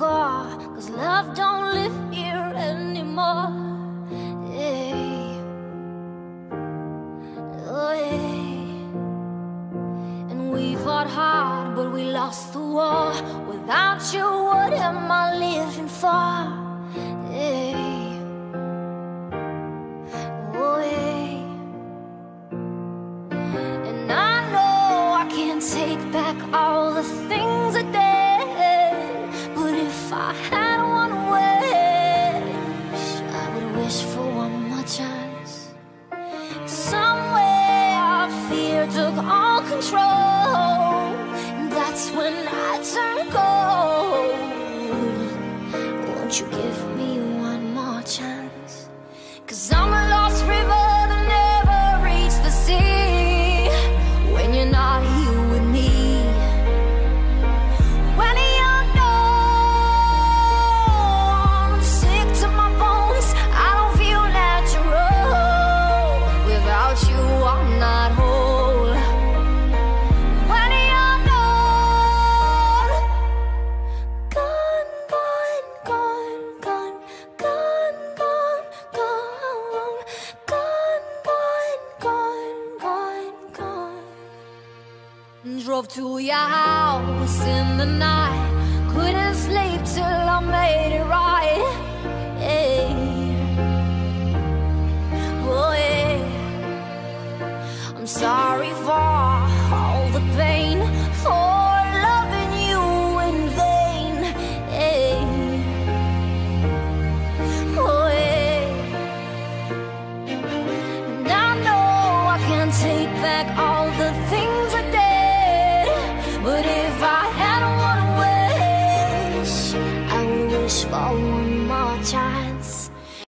car, 'cause love don't live here anymore. Hey. Oh, hey. And we fought hard, but we lost the war. Without you, what am I living for? Hey. Oh, hey. And I know I can't take back all the things I did, but if I had one wish, I would wish for one more chance. Somewhere fear took all control, and that's when I turned cold. Won't you give me one more chance? 'Cause I'm a lost river that never reached the sea. When you're not here with me, when you're gone, I'm sick to my bones. I don't feel natural. Without you, I'm not whole. When you're gone, gone, gone, gone, gone, gone, gone, gone, gone, gone, gone, gone. Drove to your house in the night, couldn't sleep till